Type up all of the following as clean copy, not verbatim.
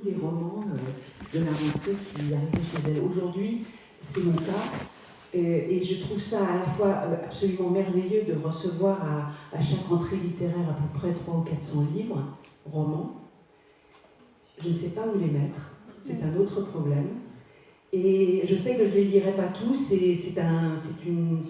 les romans de la rentrée qui arrivaient chez elle. Aujourd'hui, c'est mon cas, et je trouve ça à la fois absolument merveilleux de recevoir à chaque rentrée littéraire à peu près 300 ou 400 livres, romans. Je ne sais pas où les mettre, c'est un autre problème. Et je sais que je ne les lirai pas tous, et c'est terrible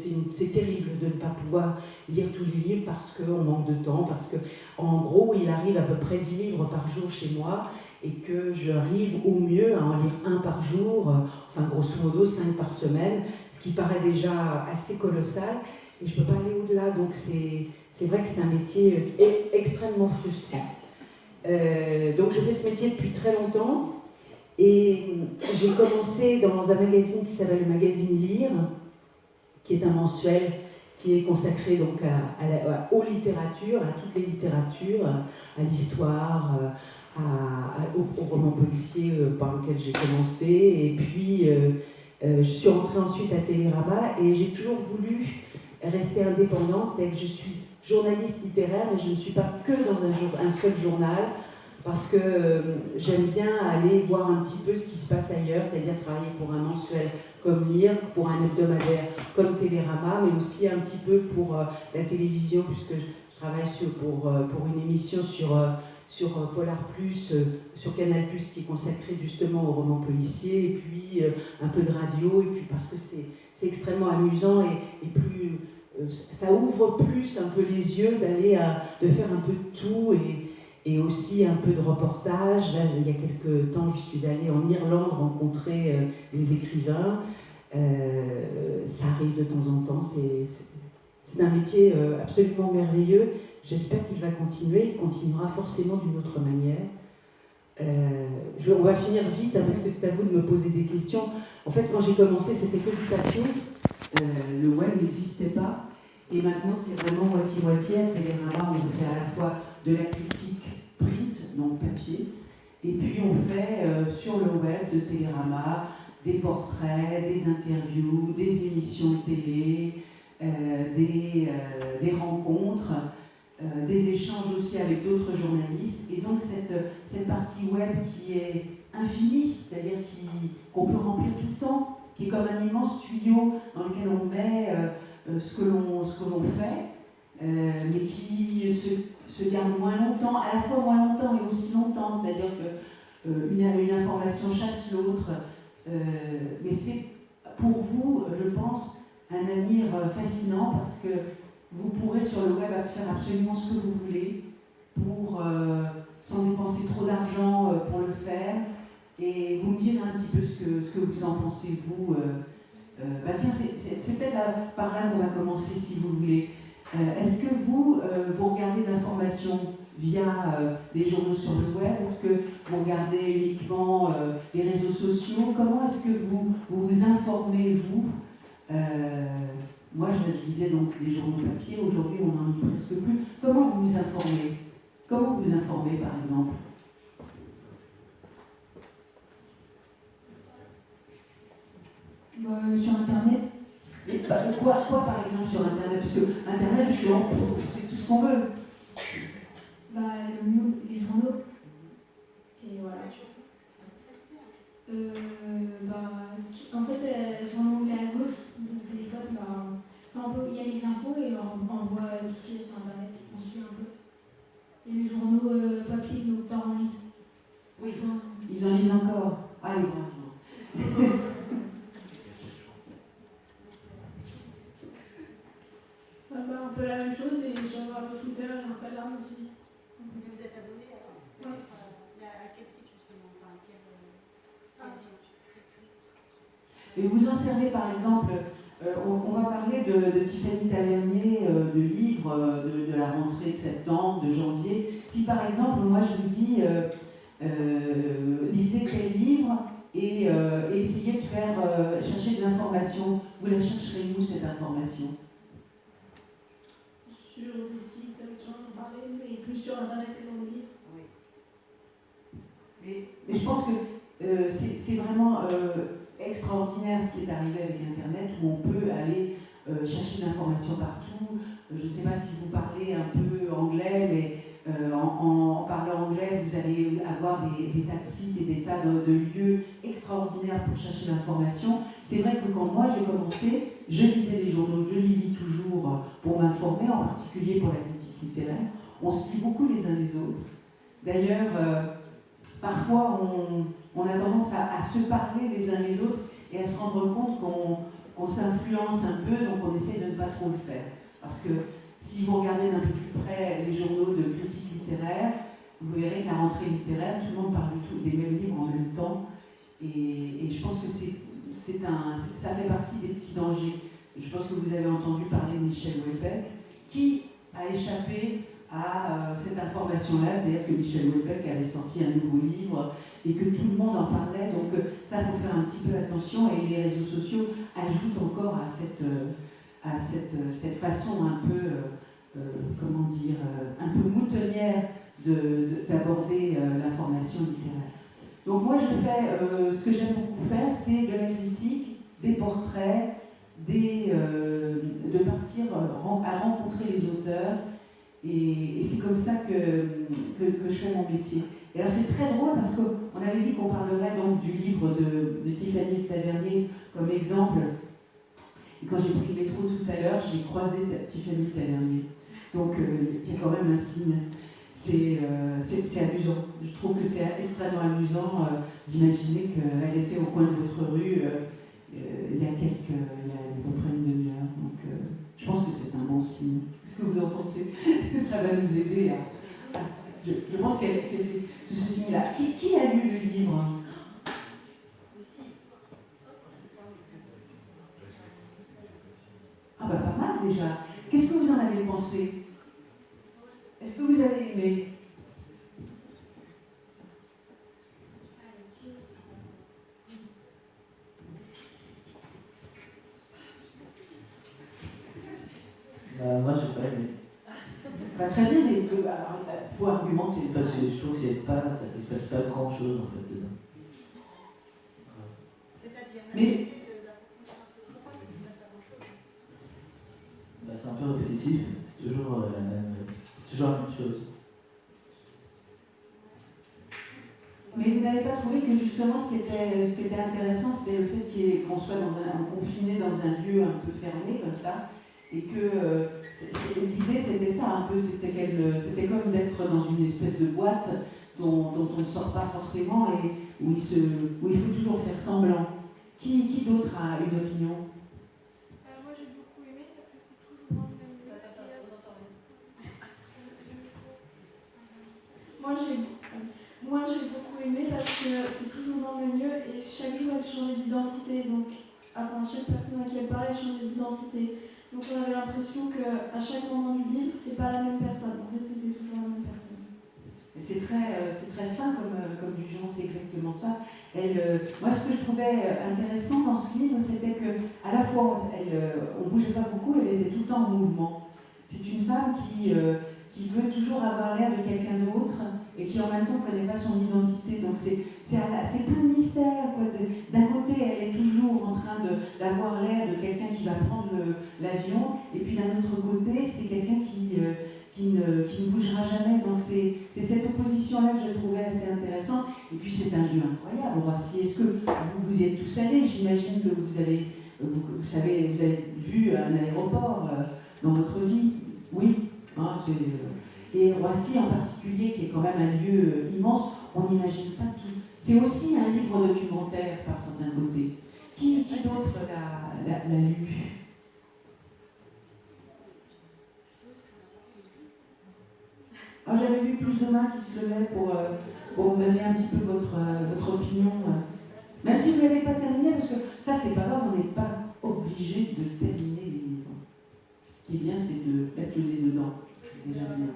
de ne pas pouvoir lire tous les livres parce qu'on manque de temps, parce qu'en gros, il arrive à peu près 10 livres par jour chez moi, et que j'arrive au mieux à en lire un par jour, enfin grosso modo 5 par semaine, ce qui paraît déjà assez colossal, et je ne peux pas aller au-delà, donc c'est vrai que c'est un métier extrêmement frustrant. Donc je fais ce métier depuis très longtemps. Et j'ai commencé dans un magazine qui s'appelle le magazine Lire, qui est un mensuel qui est consacré donc aux littératures, à toutes les littératures, à l'histoire, aux romans policiers par lesquels j'ai commencé. Et puis je suis rentrée ensuite à Télérama, et j'ai toujours voulu rester indépendante, c'est-à-dire que je suis journaliste littéraire, mais je ne suis pas que dans un seul journal, parce que j'aime bien aller voir un petit peu ce qui se passe ailleurs, c'est-à-dire travailler pour un mensuel comme Lire, pour un hebdomadaire comme Télérama, mais aussi un petit peu pour la télévision, puisque je travaille pour une émission sur Polar Plus, sur Canal Plus, qui est consacrée justement aux romans policiers, et puis un peu de radio, et puis parce que c'est extrêmement amusant, et plus ça ouvre plus un peu les yeux de faire un peu de tout, et aussi un peu de reportage. Là, il y a quelques temps, je suis allée en Irlande rencontrer des écrivains. Ça arrive de temps en temps. C'est un métier absolument merveilleux. J'espère qu'il va continuer. Il continuera forcément d'une autre manière. On va finir vite, parce que c'est à vous de me poser des questions. En fait, quand j'ai commencé, c'était que du papier. Le web n'existait pas. Et maintenant, c'est vraiment moitié-moitié. À Télérama, on fait à la fois de la critique print, donc papier, et puis on fait sur le web de Télérama des portraits, des interviews, des émissions de télé, des rencontres, des échanges aussi avec d'autres journalistes. Et donc cette partie web qui est infinie, c'est-à-dire qu'on peut remplir tout le temps, qui est comme un immense studio dans lequel on met ce que l'on fait, mais qui se garde moins longtemps, à la fois moins longtemps et aussi longtemps, c'est-à-dire qu'une information chasse l'autre. Mais c'est pour vous, je pense, un avenir fascinant, parce que vous pourrez sur le web faire absolument ce que vous voulez, sans dépenser trop d'argent pour le faire, et vous me dire un petit peu ce que vous en pensez, vous. Tiens, c'est peut-être par là qu'on va commencer, si vous voulez. Est-ce que vous regardez l'information via les journaux sur le web? Est-ce que vous regardez uniquement les réseaux sociaux? Comment est-ce que vous vous informez, vous? Moi, je lisais donc les journaux papier. Aujourd'hui, on n'en lit presque plus. Comment vous vous informez? Comment vous informez, par exemple? Sur Internet. Et quoi, par exemple, sur Internet? Parce que Internet, justement, c'est tout ce qu'on veut. Le Monde, les journaux. Et voilà. En fait, sur l'onglet à gauche du téléphone, il y a les infos et on voit tout ce qui est sur Internet. On suit un peu. Et les journaux papier, nos parents lisent. Oui, ils en lisent encore. Allez, bravo. Un peu la même chose, et sur Twitter et Instagram aussi. Vous êtes abonné alors? Oui. À quel site justement? Et vous en servez par exemple, on va parler de Tiffany Tavernier, de livres de la rentrée de septembre, de janvier. Si par exemple, moi je vous dis, lisez tel livre et essayez de chercher de l'information, vous la chercherez où, cette information? Sur des sites qui en ont parlé, mais plus sur Internet que dans les livres. Oui. Mais je pense que c'est vraiment extraordinaire ce qui est arrivé avec Internet, où on peut aller chercher de l'information partout. Je ne sais pas si vous parlez un peu anglais, mais en parlant anglais, vous allez avoir des tas de sites et des tas de lieux extraordinaires pour chercher l'information. C'est vrai que quand moi j'ai commencé, je lisais les journaux, je les lis toujours pour m'informer, en particulier pour la critique littéraire. On se lit beaucoup les uns les autres. D'ailleurs, parfois on a tendance à se parler les uns les autres et à se rendre compte qu'on s'influence un peu, donc on essaie de ne pas trop le faire. Parce que si vous regardez d'un peu plus près les journaux de critique littéraire, vous verrez que la rentrée littéraire, tout le monde parle des mêmes livres en même temps. Et je pense que ça fait partie des petits dangers. Je pense que vous avez entendu parler de Michel Houellebecq, qui a échappé à cette information-là, c'est-à-dire que Michel Houellebecq avait sorti un nouveau livre et que tout le monde en parlait. Donc ça, il faut faire un petit peu attention, et les réseaux sociaux ajoutent encore à cette façon un peu, comment dire, un peu moutonnière d'aborder l'information littéraire. Donc moi, ce que j'aime beaucoup faire, c'est de la critique, des portraits, de partir à rencontrer les auteurs, et c'est comme ça que je fais mon métier. Et alors c'est très drôle parce qu'on avait dit qu'on parlerait donc du livre de Tiffany Tavernier comme exemple. Et quand j'ai pris le métro tout à l'heure, j'ai croisé Tiffany Tavernier. Donc il y a quand même un signe. C'est amusant. Je trouve que c'est extrêmement amusant d'imaginer qu'elle était au coin de votre rue il y a à peu près une demi-heure. Donc je pense que c'est un bon signe. Qu'est-ce que vous en pensez? Ça va nous aider à... Je pense que c'est ce signe-là. Qui a lu le livre? Ah bah pas mal déjà. Qu'est-ce que vous en avez pensé? Est-ce que vous avez aimé? Moi, j'ai pas aimé. Bah, très bien, mais il faut argumenter. Parce que je trouve qu'il ne se passe pas grand-chose en fait dedans. C'est-à-dire, Mais pourquoi ça ne se passe pas grand-chose? C'est un peu répétitif, c'est toujours la même chose. Mais vous n'avez pas trouvé que justement ce qui était intéressant, c'était le fait qu'on soit confiné dans un lieu un peu fermé comme ça, et que l'idée c'était ça un peu, c'était comme d'être dans une espèce de boîte dont on ne sort pas forcément et où il faut toujours faire semblant. Qui d'autre a une opinion? Moi j'ai beaucoup aimé parce que c'était toujours dans le même lieu. Moi j'ai beaucoup aimé parce que c'était toujours dans le même lieu et chaque jour elle changeait d'identité. Donc, chaque personne à qui elle parlait changeait d'identité. Donc on avait l'impression qu'à chaque moment du livre, c'est pas la même personne. En fait, c'était toujours la même personne. C'est très fin comme jugement, c'est exactement ça. Moi, ce que je trouvais intéressant dans ce livre, c'était qu'à la fois, on ne bougeait pas beaucoup, elle était tout le temps en mouvement. C'est une femme qui veut toujours avoir l'air de quelqu'un d'autre et qui en même temps ne connaît pas son identité. Donc c'est plein de mystères. D'un côté, elle est toujours en train d'avoir l'air de quelqu'un qui va prendre l'avion, et puis d'un autre côté, c'est quelqu'un qui ne bougera jamais. Donc c'est cette opposition-là que je trouvais assez intéressante. Et puis c'est un lieu incroyable, Roissy. Est-ce que vous y êtes tous allés? J'imagine que vous avez vu un aéroport dans votre vie. Oui. Et Roissy en particulier, qui est quand même un lieu immense, on n'imagine pas tout. C'est aussi un livre documentaire par certains côtés. Qui d'autre l'a lu? J'avais vu plus de mains qui se levaient pour me donner un petit peu votre opinion. Même si vous ne l'avez pas terminé, parce que ça c'est pas grave, on n'est pas obligé de terminer les livres. Ce qui est bien, c'est de mettre le nez dedans. C'est déjà bien.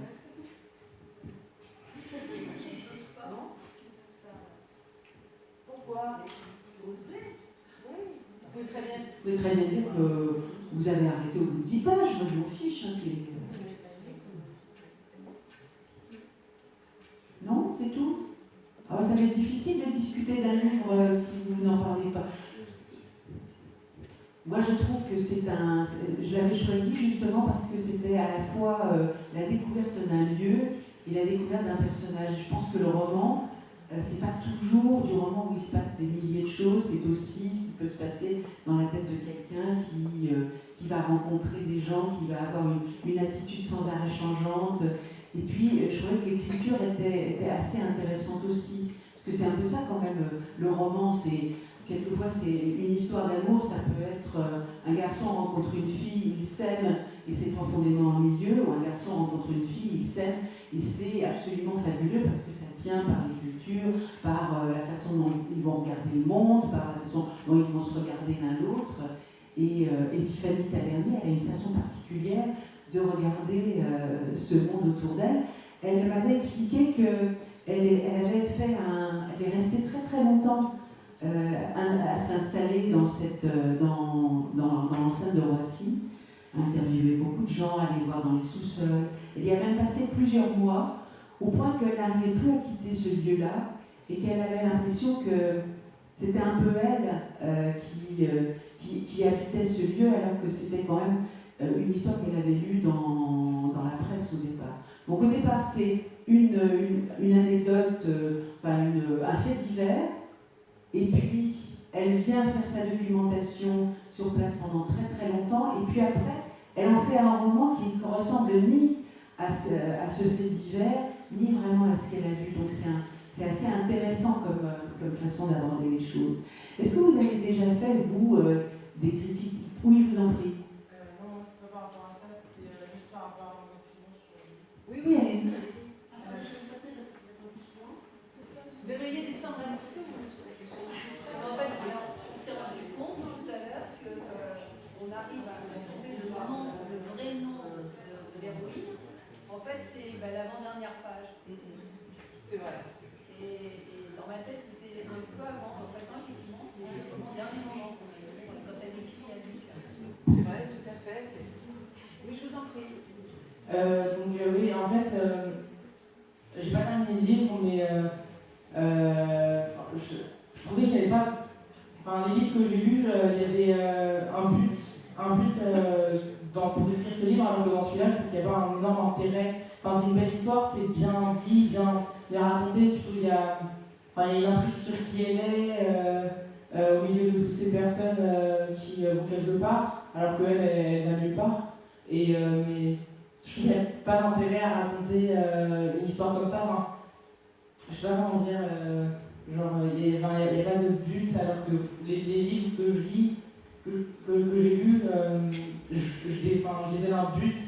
Pourquoi? Vous pouvez très bien dire que vous avez arrêté au bout de 10 pages, moi je m'en fiche. Non, c'est tout? Ça va être difficile de discuter d'un livre si vous n'en parlez pas. Moi je trouve que je l'avais choisi justement parce que c'était à la fois la découverte d'un lieu et la découverte d'un personnage. Je pense que le roman, c'est pas toujours du roman où il se passe des milliers de choses, c'est aussi ce qui peut se passer dans la tête de quelqu'un qui va rencontrer des gens, qui va avoir une attitude sans arrêt changeante. Et puis, je trouvais que l'écriture était assez intéressante aussi, parce que c'est un peu ça quand même, le roman, quelquefois c'est une histoire d'amour, ça peut être un garçon rencontre une fille, il s'aime et c'est profondément ennuyeux, ou un garçon rencontre une fille, il s'aime et c'est absolument fabuleux parce que ça tient par l'écriture, par la façon dont ils vont regarder le monde, par la façon dont ils vont se regarder l'un l'autre. Et Tiffany Tavernier, elle a une façon particulière de regarder ce monde autour d'elle. Elle m'avait expliqué qu'elle est restée très très longtemps à s'installer dans l'enceinte de Roissy, à interviewer beaucoup de gens, à aller voir dans les sous-sols. Elle y a même passé plusieurs mois, au point qu'elle n'arrivait plus à quitter ce lieu-là, et qu'elle avait l'impression que c'était un peu elle qui habitait ce lieu, alors que c'était quand même une histoire qu'elle avait lue dans la presse au départ. Donc au départ, c'est une anecdote, un fait divers, et puis elle vient faire sa documentation sur place pendant très très longtemps, et puis après, elle en fait un roman qui ne ressemble ni à ce fait divers, ni vraiment à ce qu'elle a vu. Donc c'est assez intéressant comme façon d'aborder les choses. Est-ce que vous avez déjà fait, vous, des critiques? Oui, je vous en prie. Non, c'est pas par rapport à ça, c'était juste par rapport à mon opinion sur... Oui, allez-y. Je vais passer parce que vous êtes un peu souvent. Veuillez descendre un petit peu. En fait, on s'est rendu compte tout à l'heure qu'on arrive à trouver le vrai nom de l'héroïne. En fait, c'est l'avant-dernière page. C'est vrai. Et dans ma tête, c'était un peu avant. En fait, non, effectivement, c'est le dernier moment quand elle écrit à Luc. C'est vrai, tout à fait. Oui, je vous en prie. Oui, en fait, j'ai pas terminé le livre, mais je trouvais qu'il n'y avait pas... Enfin, les livres que j'ai lus, il y avait un but pour écrire ce livre, alors que dans celui-là, je trouve qu'il n'y a pas un énorme intérêt. Enfin, c'est une belle histoire, c'est bien dit, bien raconté, surtout il y a une intrigue sur qui elle est, au milieu de toutes ces personnes qui vont quelque part, alors qu'elle, elle va nulle part. Mais je trouve qu'il n'y a pas d'intérêt à raconter une histoire comme ça. Enfin, je sais pas comment dire, il n'y a pas de but, alors que les livres que je lis, que j'ai lus, je disais un but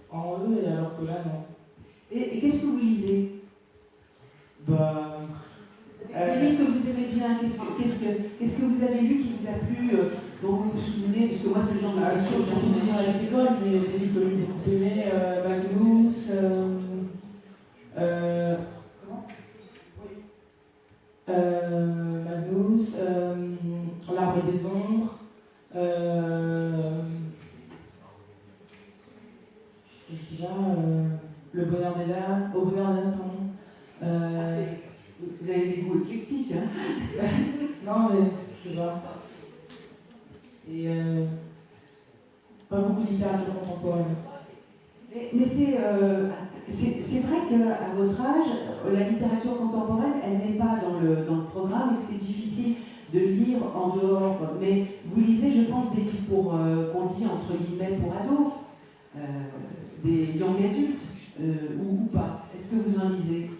en eux, et alors que là, non. Et qu'est-ce que vous lisez? Les livres que vous aimez bien, qu'est-ce que vous avez lu qui vous a plu, dont vous vous souvenez? Parce que moi, c'est le genre de questions. Surtout des livres à l'école, mais des livres que j'ai beaucoup aimés, Magnus, Magnus, L'Armée des Ombres, je sais pas, Le Bonheur des Dames, Au Bonheur des Dames, pardon. Vous avez des goûts éclectiques, hein? Non, mais je sais pas. Et pas beaucoup de littérature contemporaine. Mais c'est vrai qu'à votre âge, la littérature contemporaine, elle n'est pas dans le programme et que c'est difficile de lire en dehors. Mais vous lisez, je pense, des livres qu'on dit entre guillemets pour ados, des young adultes, ou pas. Est-ce que vous en lisez?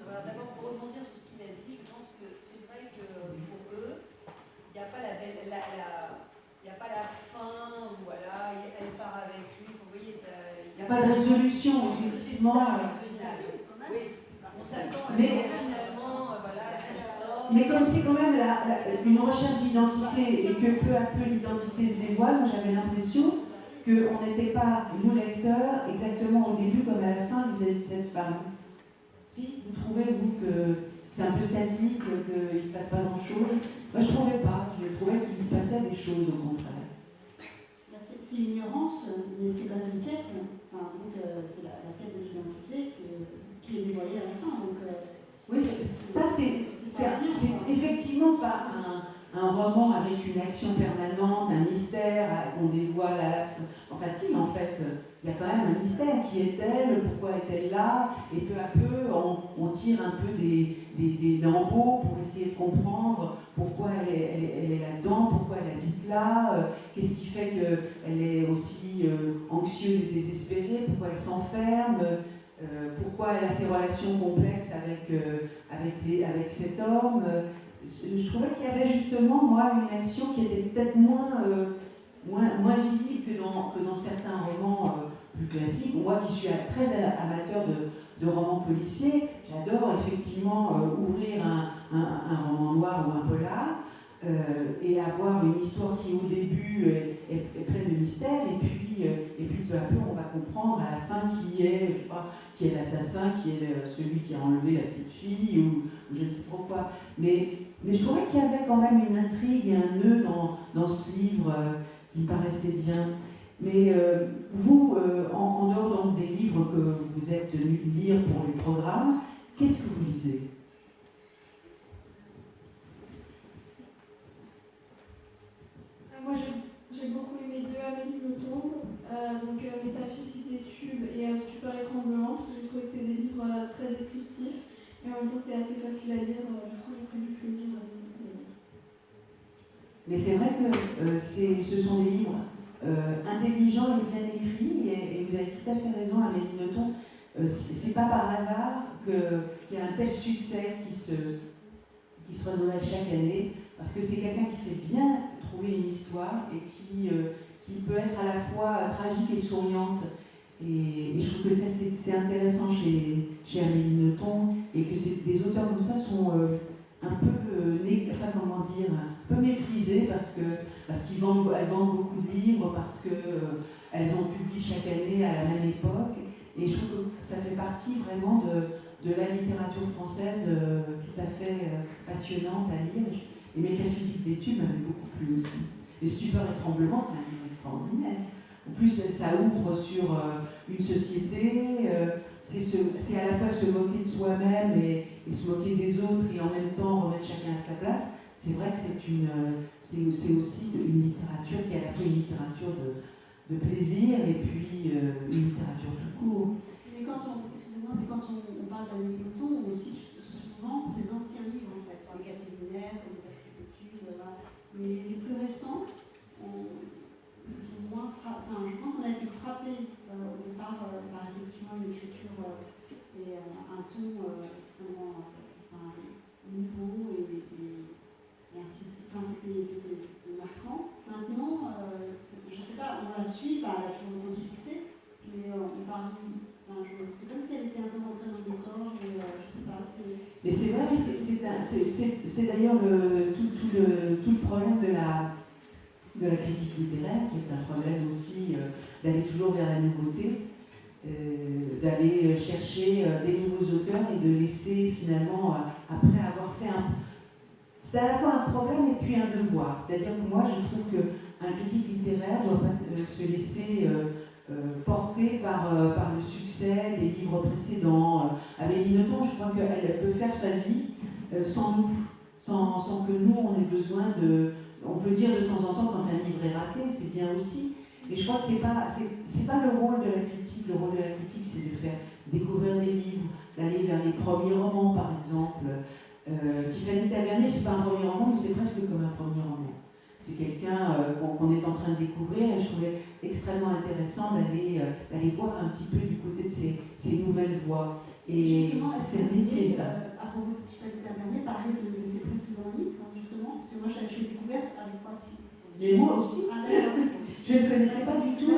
Voilà, d'abord, pour rebondir sur ce qu'il a dit, je pense que c'est vrai que pour eux, il n'y a pas la fin où voilà, elle part avec lui. Vous voyez, ça. Il n'y a pas de résolution, effectivement. Oui. On s'attend à ce que finalement, voilà, elle s'en sort. Mais comme c'est quand même une recherche d'identité et que peu à peu l'identité se dévoile, moi j'avais l'impression qu'on n'était pas, nous lecteurs, exactement au début comme à la fin vis-à-vis de cette femme. Si vous trouvez, vous, que c'est un peu statique, qu'il ne se passe pas grand-chose? Moi je ne trouvais pas, je trouvais qu'il se passait des choses au contraire. C'est une errance, mais c'est pas une quête. Enfin, donc c'est la quête de l'identité qui est dévoilée à la fin. Donc, oui, ça c'est effectivement pas un roman avec une action permanente, un mystère qu'on dévoile à la fin. Enfin si, en fait, il y a quand même un mystère. Qui est-elle? Pourquoi est-elle là? Et peu à peu, on tire un peu des lambeaux pour essayer de comprendre pourquoi elle est là-dedans, pourquoi elle habite là, qu'est-ce qui fait qu'elle est aussi anxieuse et désespérée, pourquoi elle s'enferme, pourquoi elle a ces relations complexes avec cet homme. Je trouvais qu'il y avait justement, moi, une action qui était peut-être moins visible que dans certains romans plus classiques. Moi qui suis très amateur de romans policiers, j'adore effectivement ouvrir un roman noir ou un polar et avoir une histoire qui au début est pleine de mystères et puis peu à peu on va comprendre à la fin qui est l'assassin, qui est celui qui a enlevé la petite fille ou je ne sais trop quoi. Mais je trouvais qu'il y avait quand même une intrigue et un nœud dans ce livre qui paraissait bien. Mais vous, en dehors donc, des livres que vous êtes venus lire pour le programme, qu'est-ce que vous lisez? Moi, j'ai beaucoup aimé deux Amélie Nothomb, donc Métaphysique des tubes et Stupeur étranglement, parce que j'ai trouvé que c'était des livres très descriptifs, et en même temps c'était assez facile à lire, du coup j'ai pris du plaisir à les lire. Mais c'est vrai que ce sont des livres intelligents et bien écrits, et vous avez tout à fait raison, Amélie Nothomb. C'est pas par hasard qu'il y a un tel succès qui se renouvelle chaque année, parce que c'est quelqu'un qui sait bien trouver une histoire et qui peut être à la fois tragique et souriante. Et je trouve que ça c'est intéressant chez Amélie Nothomb, et que des auteurs comme ça sont un peu méprisées parce qu'elles vendent beaucoup de livres, parce qu'elles en publient chaque année à la même époque. Et je trouve que ça fait partie vraiment de la littérature française tout à fait passionnante à lire. Et Métaphysique des tubes m'avait beaucoup plu aussi. Et Stupeur et tremblement, c'est un livre extraordinaire. En plus, ça ouvre sur une société, c'est à la fois se moquer de soi-même et se moquer des autres, et en même temps remettre chacun à sa place. C'est vrai que c'est aussi une littérature qui est à la fois une littérature de plaisir et puis une littérature tout court. Mais quand on parle d'Amélie Nothomb, on cite souvent ses anciens livres, en fait, dans les Catélinéaires, comme Métaphysique des tubes, mais les plus récents, ils sont moins frappés. Enfin, je pense qu'on a été frappés au départ par effectivement une écriture et un ton extrêmement nouveau et ainsi, c'était marquant. Maintenant, je ne sais pas, on la suit, elle a toujours autant de succès, mais on parle. Je ne sais pas si elle était un peu rentrée dans le décor, mais je ne sais pas. Mais c'est vrai, c'est d'ailleurs tout le problème de la critique littéraire, qui est un problème aussi d'aller toujours vers la nouveauté, d'aller chercher des nouveaux auteurs et de laisser finalement, après avoir fait c'est à la fois un problème et puis un devoir. C'est-à-dire que moi, je trouve qu'un critique littéraire ne doit pas se laisser porter par le succès des livres précédents. Amélie Nothomb, je crois qu'elle peut faire sa vie sans nous, sans que nous, on ait besoin de... On peut dire de temps en temps quand un livre est raté, c'est bien aussi, mais je crois que c'est pas le rôle de la critique. Le rôle de la critique, c'est de faire découvrir des livres, d'aller vers les premiers romans, par exemple. Tiffany Tavernier, c'est pas un premier roman, mais c'est presque comme un premier roman. C'est quelqu'un qu'on est en train de découvrir, et je trouvais extrêmement intéressant d'aller voir un petit peu du côté de ces nouvelles voies. Et c'est un métier, ça. À propos de Tiffany Tavernier, parler de ses précédents livres, justement, parce que moi je l'ai découvert avec Croissy. Mais moi aussi. Je ne le connaissais pas du tout,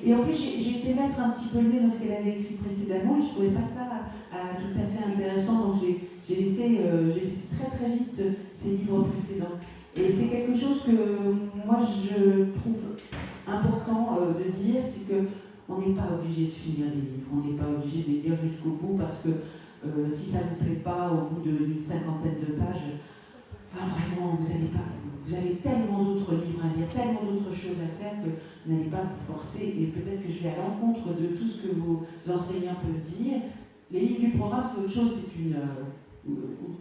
et en plus j'ai été mettre un petit peu le nez dans ce qu'elle avait écrit précédemment, et je ne trouvais pas ça tout à fait intéressant, donc j'ai laissé très très vite ces livres précédents. Et c'est quelque chose que moi je trouve important de dire, c'est qu'on n'est pas obligé de finir les livres, on n'est pas obligé de les lire jusqu'au bout, parce que si ça ne vous plaît pas au bout d'une cinquantaine de pages, enfin vraiment vous avez tellement d'autres livres à lire, tellement d'autres choses à faire que vous n'allez pas vous forcer, et peut-être que je vais à l'encontre de tout ce que vos enseignants peuvent dire. Les livres du programme, c'est autre chose, c'est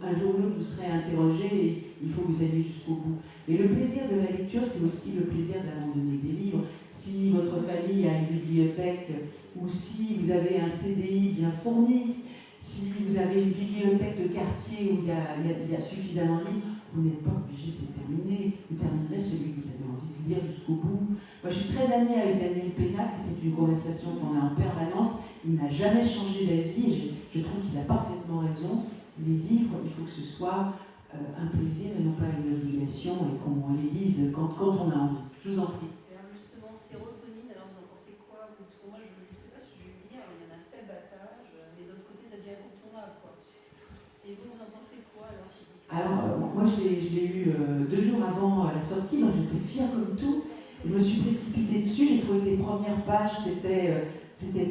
un jour ou l'autre, vous serez interrogé et il faut que vous alliez jusqu'au bout. Et le plaisir de la lecture, c'est aussi le plaisir d'abandonner des livres. Si votre famille a une bibliothèque ou si vous avez un CDI bien fourni, si vous avez une bibliothèque de quartier où il y a suffisamment de livres, vous n'êtes pas obligé de les terminer. Vous terminerez celui que vous avez envie de lire jusqu'au bout. Moi, je suis très amie avec Daniel Pénac, c'est une conversation qu'on a en permanence. Il n'a jamais changé d'avis et je trouve qu'il a parfaitement raison. Les livres, il faut que ce soit un plaisir et non pas une obligation et qu'on les lise quand on a envie. Je vous en prie. Et alors justement, sérotonine, alors vous en pensez quoi? Parce que moi, je ne sais pas si je vais le lire, il y en a un tel battage, mais d'autre côté, ça devient incontournable, quoi. Et vous en pensez quoi alors? Moi, je l'ai eu 2 jours avant la sortie, donc j'étais fière comme tout. Je me suis précipitée dessus, j'ai trouvé que les premières pages, c'était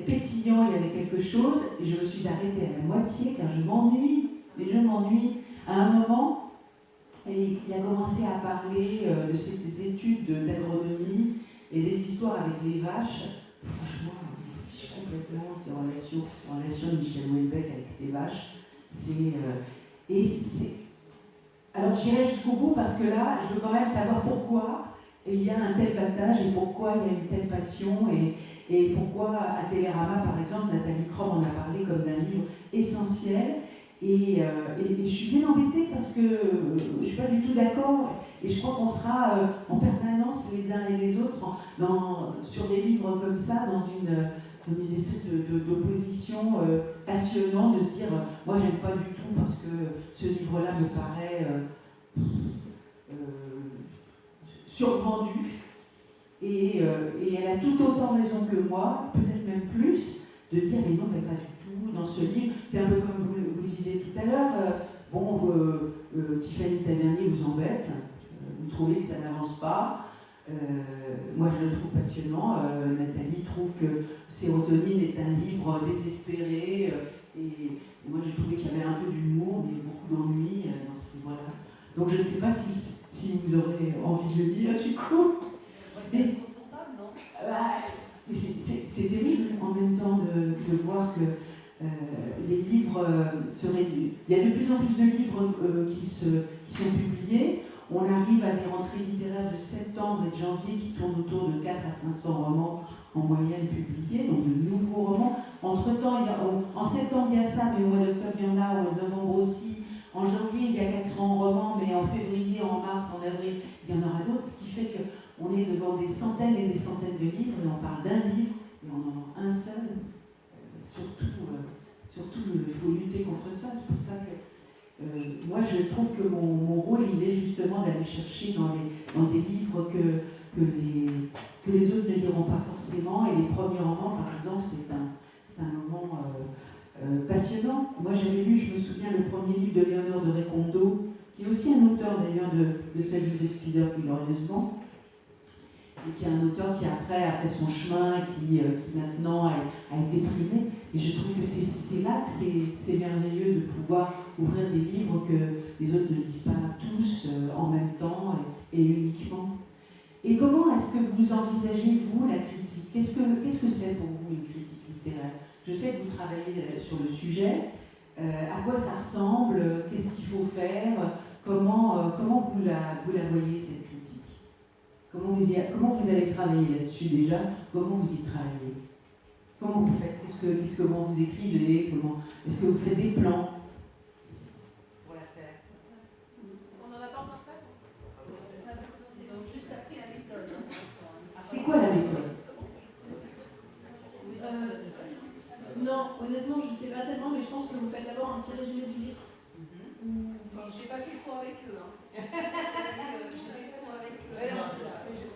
pétillant, il y avait quelque chose, et je me suis arrêtée à la moitié car je m'ennuie. Mais je m'ennuie. À un moment, et il a commencé à parler de ses études d'agronomie et des histoires avec les vaches. Franchement, il fiche complètement ces relations de Michel Houellebecq avec ses vaches. Alors j'irai jusqu'au bout parce que là, je veux quand même savoir pourquoi il y a un tel battage et pourquoi il y a une telle passion et pourquoi à Télérama, par exemple, Nathalie Crom en a parlé comme d'un livre essentiel. Et je suis bien embêtée parce que je ne suis pas du tout d'accord et je crois qu'on sera en permanence les uns et les autres sur des livres comme ça, dans une espèce d'opposition passionnante, de se dire moi j'aime pas du tout parce que ce livre-là me paraît survendu et elle a tout autant raison que moi, peut-être même plus, de dire mais non, mais pas du tout, dans ce livre, c'est un peu comme vous le disiez tout à l'heure, Tiffany Tavernier vous embête, vous trouvez que ça n'avance pas, moi je le trouve passionnant, Nathalie trouve que Sérotonine est un livre désespéré, et moi j'ai trouvé qu'il y avait un peu d'humour, mais beaucoup d'ennui dans ce livre-là. Donc je ne sais pas si vous aurez envie de le lire du coup. C'est incontournable, non? C'est terrible en même temps de voir que les livres se réduisent. Il y a de plus en plus de livres qui sont publiés. On arrive à des rentrées littéraires de septembre et de janvier qui tournent autour de 400 à 500 romans en moyenne publiés, donc de nouveaux romans. Entre-temps, en septembre il y a ça, mais au mois d'octobre il y en a, au mois de novembre aussi. En janvier il y a 400 romans, mais en février, en mars, en avril, il y en aura d'autres, ce qui fait qu'on est devant des centaines et des centaines de livres, et on parle d'un livre, et on en a un seul. Surtout, il faut lutter contre ça. C'est pour ça que moi, je trouve que mon rôle, il est justement d'aller chercher dans des livres que les autres ne liront pas forcément. Et les premiers romans, par exemple, c'est un roman passionnant. Moi, j'avais lu, je me souviens, le premier livre de Léonore de Recondo, qui est aussi un auteur d'ailleurs de Salut Vespizer plus glorieusement, et qui est un auteur qui après a fait son chemin, qui maintenant a été primé. Et je trouve que c'est là que c'est merveilleux de pouvoir ouvrir des livres que les autres ne lisent pas tous en même temps et uniquement. Et comment est-ce que vous envisagez, vous, la critique? Qu'est-ce que c'est pour vous une critique littéraire? Je sais que vous travaillez sur le sujet. À quoi ça ressemble? Qu'est-ce qu'il faut faire? Comment vous la voyez, cette critique? Comment vous allez travailler là-dessus déjà? Comment vous y travaillez? Comment vous faites? Comment vous écrivez? Est-ce que vous faites des plans pour la faire? On n'en a pas encore fait? Ils ont juste appris la méthode. C'est quoi la méthode? Non, honnêtement, je ne sais pas tellement, mais je pense que vous faites d'abord un petit résumé du livre. J'ai pas fait le cours avec eux. J'ai fait le cours avec eux.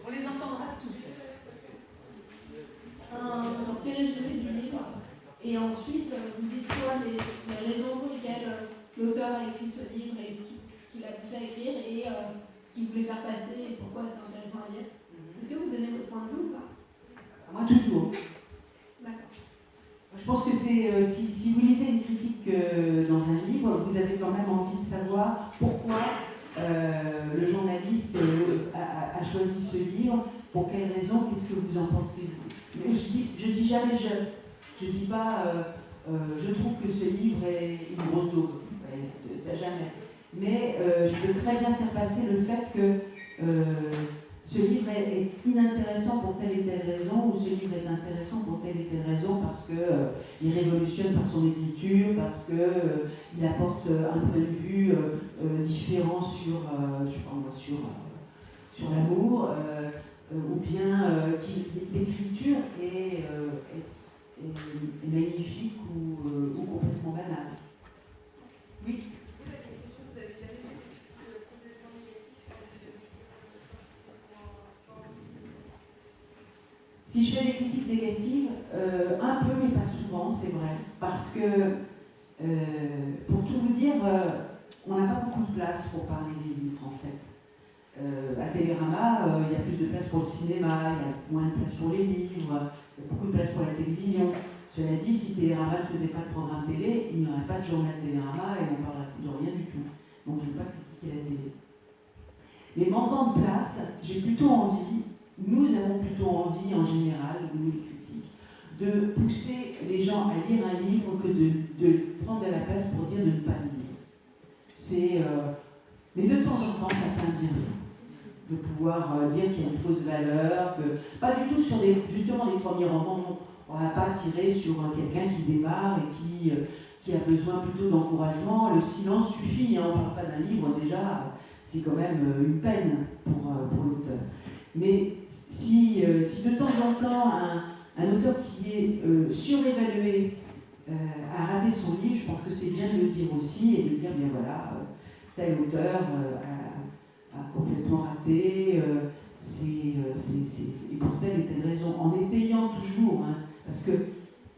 On les entendra tous. Un petit résumé du livre. Et ensuite, vous dites quoi les raisons pour lesquelles l'auteur a écrit ce livre et ce qu'il a touché à écrire et ce qu'il voulait faire passer et pourquoi c'est intéressant à lire. Est-ce que vous donnez votre point de vue ou pas? Moi, toujours. D'accord. Je pense que c'est si vous lisez une critique dans un livre, vous avez quand même envie de savoir pourquoi le journaliste a choisi ce livre, pour quelles raisons, qu'est-ce que vous en pensez vous. Mais je dis jamais je dis pas je trouve que ce livre est une grosse daube. Jamais. mais je peux très bien faire passer le fait que ce livre est inintéressant pour telle et telle raison, ou ce livre est intéressant pour telle et telle raison parce qu'il révolutionne par son écriture, parce qu'il apporte un point de vue différent sur l'amour, ou bien l'écriture est magnifique ou complètement banale. Oui. Si je fais des critiques négatives, un peu mais pas souvent, c'est vrai, parce que, pour tout vous dire, on n'a pas beaucoup de place pour parler des livres en fait. À Télérama, il y a plus de place pour le cinéma, il y a moins de place pour les livres, il y a beaucoup de place pour la télévision. Cela dit, si Télérama ne faisait pas de programme télé, il n'y aurait pas de journal Télérama et on ne parlerait de rien du tout. Donc je ne veux pas critiquer la télé. Mais manquant de place, j'ai plutôt envie, nous avons plutôt envie en général, nous les critiques, de pousser les gens à lire un livre que de prendre de la place pour dire de ne pas le lire. Mais de temps en temps, ça fait un bien fou de pouvoir dire qu'il y a une fausse valeur, que pas du tout sur justement les premiers romans, on ne va pas tirer sur quelqu'un qui démarre et qui a besoin plutôt d'encouragement. Le silence suffit, on ne parle pas d'un livre, déjà, c'est quand même une peine pour l'auteur. Mais si de temps en temps, un auteur qui est surévalué a raté son livre, je pense que c'est bien de le dire aussi et de dire, bien voilà, tel auteur a complètement raté, et pour telle et telle raison, en étayant toujours, hein, parce que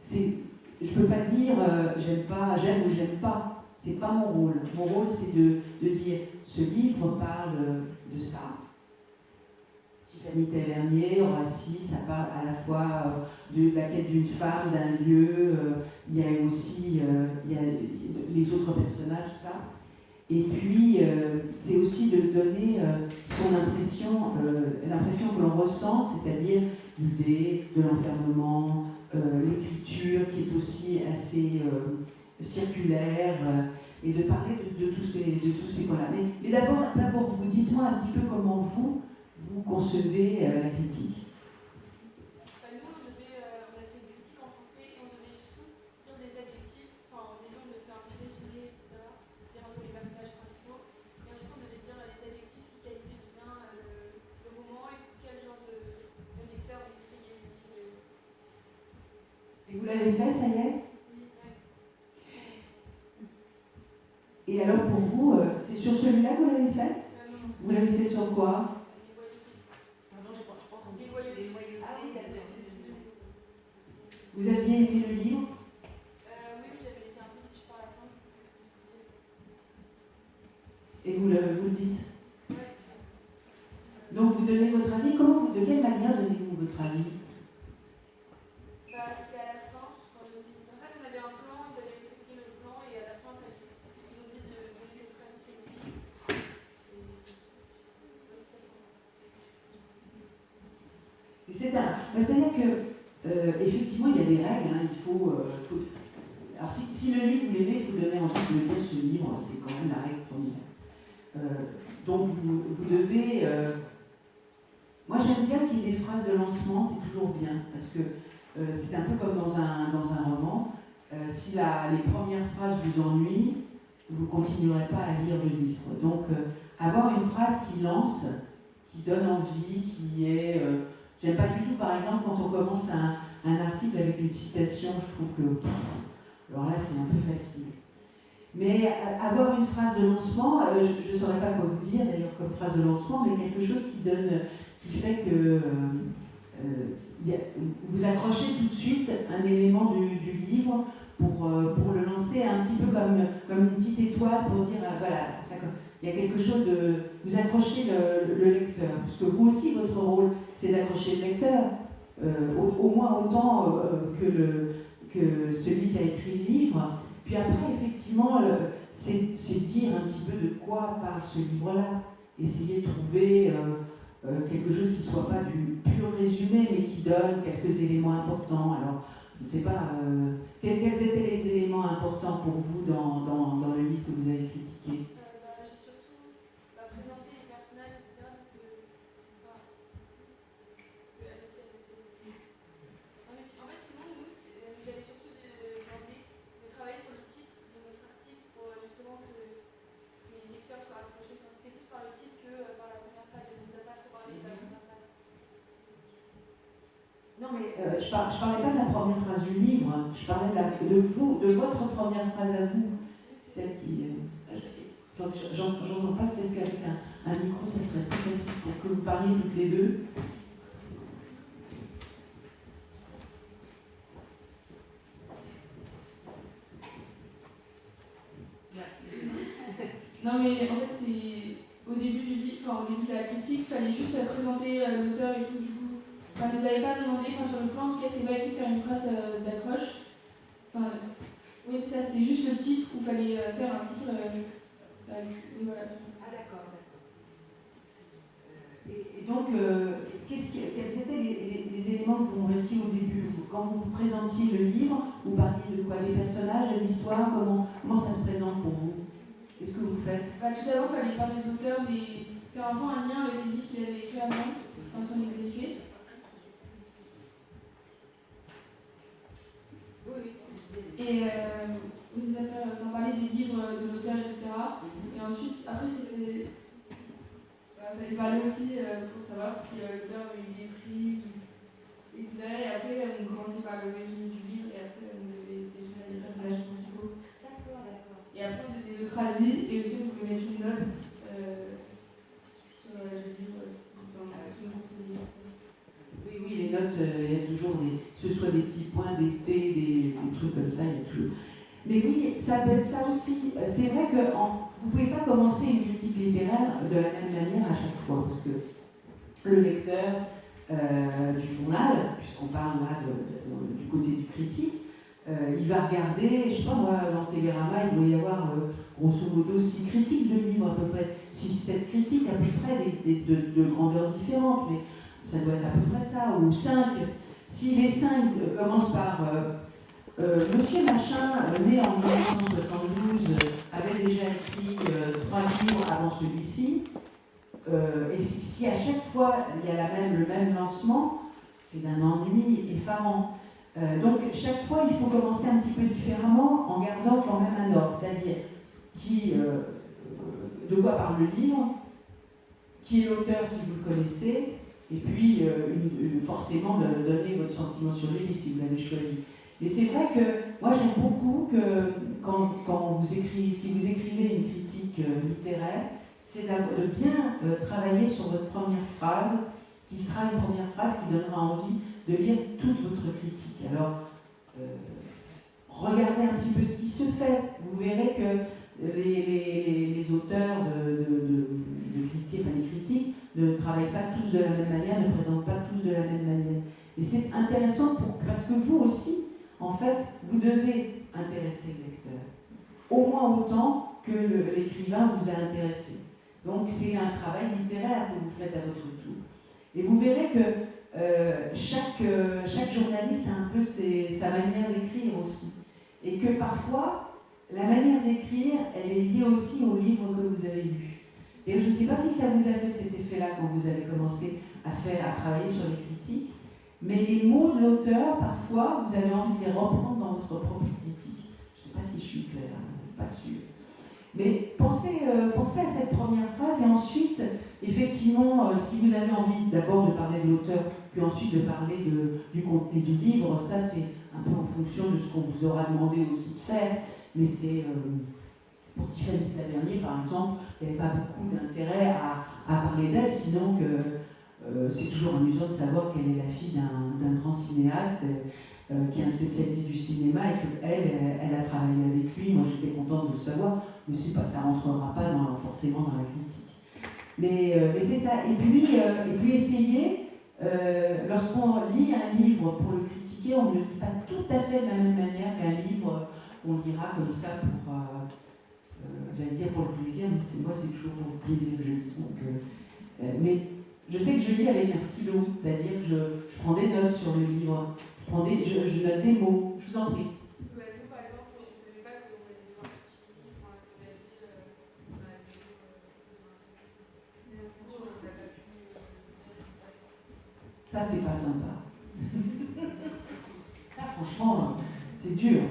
je ne peux pas dire j'aime ou j'aime pas, c'est pas mon rôle. Mon rôle c'est de dire ce livre parle de ça. Tiffany Tavernier, Horacie, ça parle à la fois de la quête d'une femme, d'un lieu, il y a aussi il y a les autres personnages, tout ça. Et puis, c'est aussi de donner son impression, l'impression que l'on ressent, c'est-à-dire l'idée de l'enfermement, l'écriture qui est aussi assez circulaire, et de parler de tous ces points-là. Mais d'abord, vous dites-moi un petit peu comment vous concevez la critique. Nous, on a fait une critique en français et on devait surtout dire des adjectifs, enfin, des gens devaient faire un petit résumé, etc., dire un peu les personnages principaux, et ensuite on devait dire les adjectifs qui qualifient bien le roman et quel genre de lecteur vous conseillez le livre. Et vous l'avez fait, ça y est? Oui, ouais. Et alors pour vous, c'est sur celui-là que vous l'avez fait? Non. Vous l'avez fait sur quoi? Vous aviez aimé le livre? Oui, j'avais été un peu déçue par la fin, c'est ce que vous disiez. Et vous le dites? Oui. Donc vous donnez votre avis. De quelle manière donnez-vous votre avis? C'était à la fin. En fait, on avait un plan, ils avaient expliqué le plan, et à la fin, ils ont dit de donner notre avis sur le livre. C'est-à-dire que effectivement, il y a des règles. Hein, alors, si le livre vous l'aimez, il faut donner envie de lire ce livre. C'est quand même la règle première. Donc, vous devez. Moi, j'aime bien qu'il y ait des phrases de lancement. C'est toujours bien parce que c'est un peu comme dans un roman. Si les premières phrases vous ennuient, vous ne continuerez pas à lire le livre. Donc, avoir une phrase qui lance, qui donne envie, qui est. J'aime pas du tout, par exemple, quand on commence un article avec une citation, je trouve que. Alors là, c'est un peu facile. Mais avoir une phrase de lancement, je ne saurais pas quoi vous dire d'ailleurs comme phrase de lancement, mais quelque chose qui fait que vous accrochez tout de suite un élément du livre pour le lancer un petit peu comme une petite étoile pour dire voilà, il y a quelque chose de. Vous accrochez le lecteur, parce que vous aussi, votre rôle, c'est d'accrocher le lecteur, au moins autant que celui qui a écrit le livre. Puis après, effectivement, c'est dire un petit peu de quoi parle ce livre-là. Essayer de trouver quelque chose qui ne soit pas du pur résumé, mais qui donne quelques éléments importants. Alors, je ne sais pas, quels étaient les éléments importants pour vous dans le livre que vous avez critiqué? Je Non, mais je parlais pas de la première phrase du livre, hein. Je parlais de vous, de votre première phrase à vous, celle qui... donc j'entends pas, peut-être qu'avec un micro, ça serait plus facile pour que vous parliez toutes les deux. Non mais en fait c'est au début du livre, enfin au début de la critique, il fallait juste présenter l'auteur et tout du coup. Enfin ils n'avaient pas demandé, enfin sur le plan en tout cas c'était pas écrit de faire une phrase d'accroche. Enfin oui c'est ça, c'était juste le titre où il fallait faire un titre. Voilà. Ah d'accord. Et donc quels étaient les éléments que vous mettiez au début quand vous présentiez le livre, vous parliez de quoi? Des personnages, de l'histoire, comment ça se présente pour vous? Qu'est-ce que vous faites? Tout d'abord, il fallait parler de l'auteur, faire avant un lien avec les livres qu'il avait écrit avant, dans son lycée. Et aussi parler des livres de l'auteur, etc. Et ensuite, après, c'était. Il fallait parler aussi pour savoir si l'auteur avait eu des prix, etc. Et après, on commençait par le résumé du livre, et après, on devait définir les personnages principaux. Et après, on donnait notre avis, et aussi on pouvait mettre une note sur le livre, dans l'action conseillée. Oui, les notes, il y a toujours que ce soit des petits points, des T, des trucs comme ça, il y a toujours. Mais oui, ça peut être ça aussi. C'est vrai que vous ne pouvez pas commencer une critique littéraire de la même manière à chaque fois, parce que le lecteur du journal, puisqu'on parle là du côté du critique, il va regarder, je ne sais pas moi, dans Télérama, il doit y avoir grosso modo 6 critiques de livres à peu près, 6-7 critiques à peu près, de grandeurs différentes, mais ça doit être à peu près ça, ou 5. Si les 5 commencent par Monsieur Machin, né en 1972, avait déjà écrit 3 livres avant celui-ci, et si à chaque fois il y a le même lancement, c'est d'un ennui effarant. Donc chaque fois il faut commencer un petit peu différemment en gardant quand même un ordre, c'est-à-dire de quoi parle le livre, qui est l'auteur si vous le connaissez, et puis forcément de donner votre sentiment sur le livre si vous l'avez choisi. Mais c'est vrai que moi j'aime beaucoup que quand si vous écrivez une critique littéraire, c'est de bien travailler sur votre première phrase, qui sera une première phrase qui donnera envie de lire toute votre critique. Alors, regardez un petit peu ce qui se fait. Vous verrez que les auteurs de critiques, enfin les critiques, ne travaillent pas tous de la même manière, ne présentent pas tous de la même manière. Et c'est intéressant parce que vous aussi, en fait, vous devez intéresser le lecteur, au moins autant que l'écrivain vous a intéressé. Donc c'est un travail littéraire que vous faites à votre tour. Et vous verrez que chaque journaliste a un peu sa manière d'écrire aussi. Et que parfois, la manière d'écrire, elle est liée aussi au livre que vous avez lu. Et je ne sais pas si ça vous a fait cet effet-là quand vous avez commencé à travailler sur les critiques, mais les mots de l'auteur, parfois, vous avez envie de les reprendre dans votre propre critique. Je ne sais pas si je suis claire, pas sûre. Mais pensez à cette première phrase et ensuite, effectivement, si vous avez envie d'abord de parler de l'auteur, puis ensuite de parler du contenu du livre, ça c'est un peu en fonction de ce qu'on vous aura demandé aussi de faire. Mais c'est, pour Tiffany Tavernier par exemple, il n'y avait pas beaucoup d'intérêt à parler d'elle, sinon que c'est toujours amusant de savoir qu'elle est la fille d'un grand cinéaste qui est un spécialiste du cinéma et qu'elle a travaillé avec lui. Moi j'étais contente de le savoir, mais ça ne rentrera pas forcément dans la critique. Mais c'est ça. Et puis essayez, lorsqu'on lit un livre pour le critiquer, on ne le lit pas tout à fait de la même manière qu'un livre qu'on lira comme ça pour, j'allais dire pour le plaisir, mais moi c'est toujours pour le plaisir que je lis. Donc, mais je sais que je lis avec un stylo, c'est-à-dire que je prends des notes sur le livre, je note des mots, je vous en prie. Par exemple, on ne savait pas qu'on allait devoir critiquer, on a dit, Ça, c'est pas sympa. Là, franchement, c'est dur.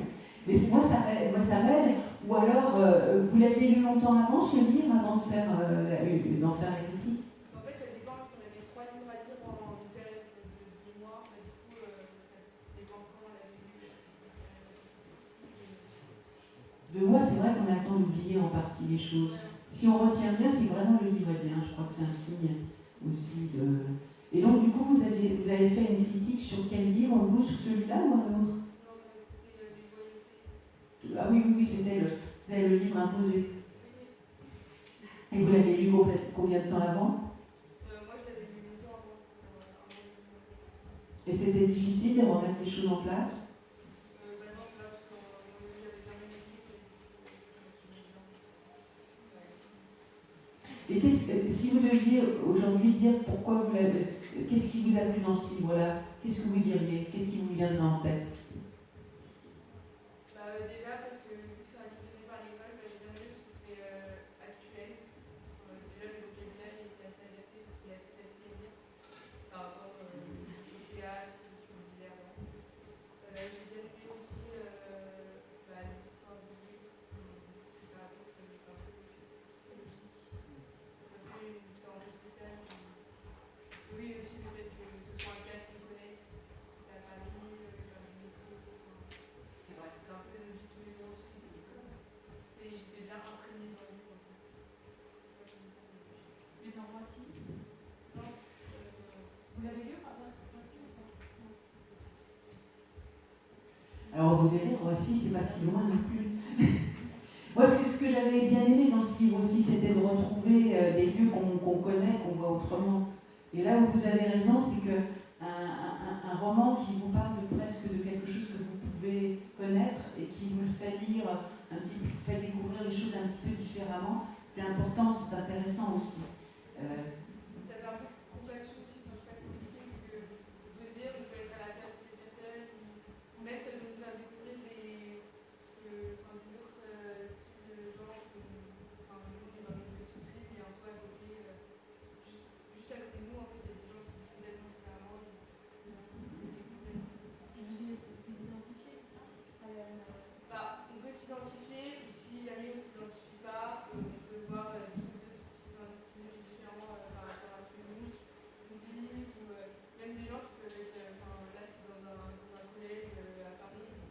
Mais moi, ça m'aide. Ou alors, vous l'aviez lu longtemps avant, ce livre, avant d'en faire la critique? En fait, ça dépend. On avait 3 livres à lire en une période de 10 mois. Du coup, De moi, c'est vrai qu'on attend d'oublier en partie les choses. Si on retient bien, c'est vraiment le livre est bien. Je crois que c'est un signe aussi de... Et donc, du coup, vous avez fait une critique sur quel livre, vous, sur celui-là ou un autre? Ah oui, oui, oui, c'était le livre imposé. Et vous l'avez lu combien de temps avant? Moi, je l'avais lu longtemps avant. Et c'était difficile de remettre les choses en place? Non, c'est pas parce que j'avais bien aimé le livre. Et si vous deviez aujourd'hui dire pourquoi vous l'avez... Qu'est-ce qui vous a plu dans ce livre-là? Qu'est-ce que vous diriez? Qu'est-ce qui vous viendrait en tête? Déjà, parce que vu que c'est un livre donné par l'école, j'ai bien aimé parce que c'était actuel. Déjà, le vocabulaire était assez adapté, parce qu'il est assez facile à lire par rapport au théâtre qu'on disait avant. J'ai bien aimé aussi l'histoire du livre, ce que ça raconte, c'est un peu psychologique. Ça fait une histoire un peu spéciale. Oui, aussi le fait que ce soit un cas qu'ils connaissent, sa famille, leur métier. C'est vrai, c'est un peu de notre vie tous les jours aussi. J'étais bien imprégnée dans le livre. Mais dans Roissy, Non. vous l'avez lu par Roissy ou pas? Alors vous verrez, Roissy, c'est pas si loin non plus. Moi, ce que j'avais bien aimé dans ce livre aussi, c'était de retrouver des lieux qu'on connaît, qu'on voit autrement. Et là où vous avez raison, c'est qu'un roman qui vous parle presque de quelque chose que vous pouvez connaître et qui vous le fait lire, vous fait découvrir les choses un petit peu différemment, c'est important, c'est intéressant aussi. Ça fait un peu de compassion aussi, je sais pas compliqué, que je veux dire, on peut être à la place de ces personnes, ou même ça peut nous faire découvrir des autres styles de genre, nous on est dans une petite ville, et en soi, à côté, juste à côté de nous, en fait, il y a des gens qui vivent complètement différemment. Vous identifiez, c'est ça? On peut s'identifier, ou si jamais on ne s'identifie pas, on peut voir un style différent par rapport à ce que nous vivons, ou même des gens qui peuvent être, là c'est dans un collège à Paris, donc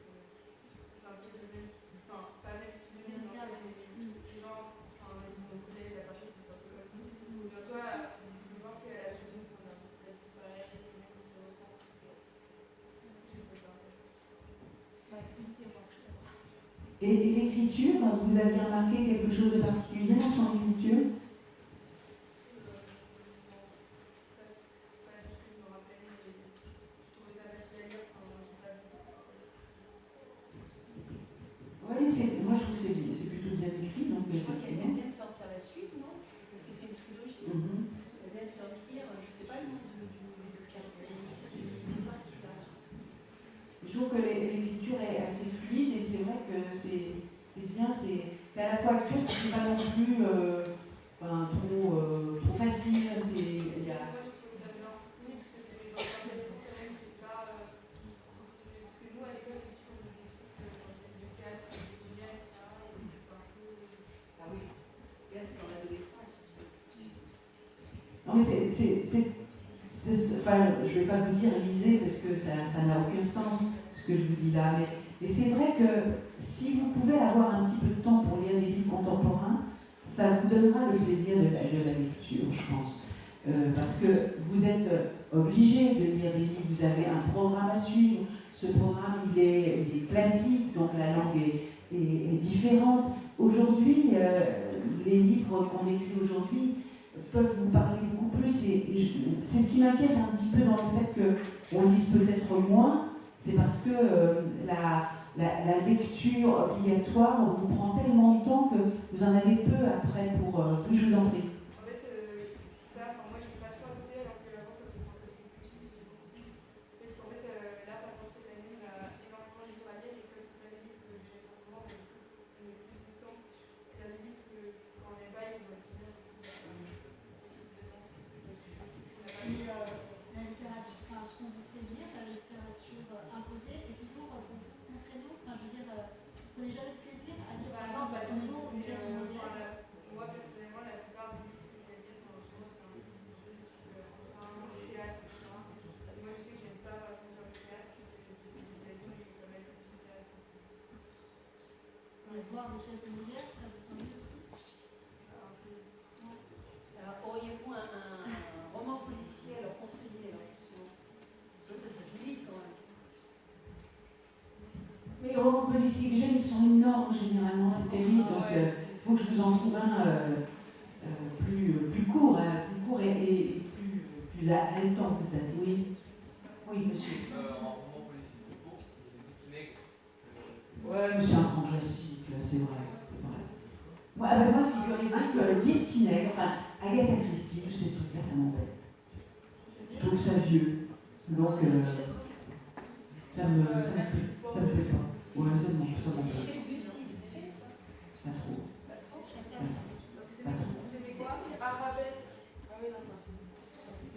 c'est un peu le même style, pas le même style de vie, mais en fait les gens, mon collège à Paris, c'est un peu comme nous. Donc en soi, je pense qu'à la maison, on a un style plus pareil, même si je ressens. J'ai trouvé ça intéressant. Et l'écriture, vous avez remarqué quelque chose de particulier dans son écriture? Oui, moi je trouve que c'est plutôt bien écrit. Donc, je crois qu'elle vient de sortir la suite, non? Parce que c'est une trilogie. Elle vient de sortir, je ne sais pas le nom du cadre, mais il est sorti là. Je trouve que l'écriture est assez fluide et c'est vrai que c'est bien, c'est à la fois actuel, c'est pas non plus trop facile. Il y a... Non mais je ne vais pas vous dire lisez parce que ça n'a aucun sens ce que je vous dis là, mais c'est vrai que si vous pouvez avoir un petit peu de temps pour lire des livres contemporains, ça vous donnera le plaisir de la lecture, je pense. Parce que vous êtes obligé de lire des livres, vous avez un programme à suivre, ce programme il est classique, donc la langue est différente. Aujourd'hui, les livres qu'on écrit aujourd'hui peuvent vous parler beaucoup plus et c'est ce qui m'inquiète un petit peu dans le fait qu'on lise peut-être moins, c'est parce que la lecture obligatoire vous prend tellement de temps que vous en avez peu après pour... Oui, je vous en prie. En fait, c'est ça, moi je ne sais pas trop à côté alors qu'avant quand on était plus petit, j'ai beaucoup plus. Parce qu'en fait, là par exemple cette année, on a énormément de livres à lire et comme c'est pas des livres que j'ai forcément, on a plus de temps. Et il y a des livres que quand on n'est pas, ils vont finir. La littérature, enfin, ce qu'on vous fait lire, la littérature imposée est toujours pour vous contraignant. Enfin, je veux dire, vous prenez jamais de plaisir à lire. Non, pas toujours, mais moi en pièce de guerre, ça vous semble aussi? Alors, auriez-vous un roman policier à leur conseiller, alors, justement? Ça se limite quand même. Mais les romans policiers que j'aime, ils sont énormes généralement, c'est terrible. Donc il faut que je vous en trouve un plus court et plus haletant peut-être. Oui. Oui, monsieur. Un roman policier plus court, les petits nègres. Ouais, mais c'est un grand classique, c'est vrai. Moi, figurez-vous que Dix petits nègres, enfin, Agatha Christie, tous ces trucs-là, ça m'embête. Je trouve ça vieux. Donc, ça me plaît pas. Ouais, ça m'embête. Pas trop. Pas trop. Vous aimez quoi? Arabesque. Ah oui, non, ça.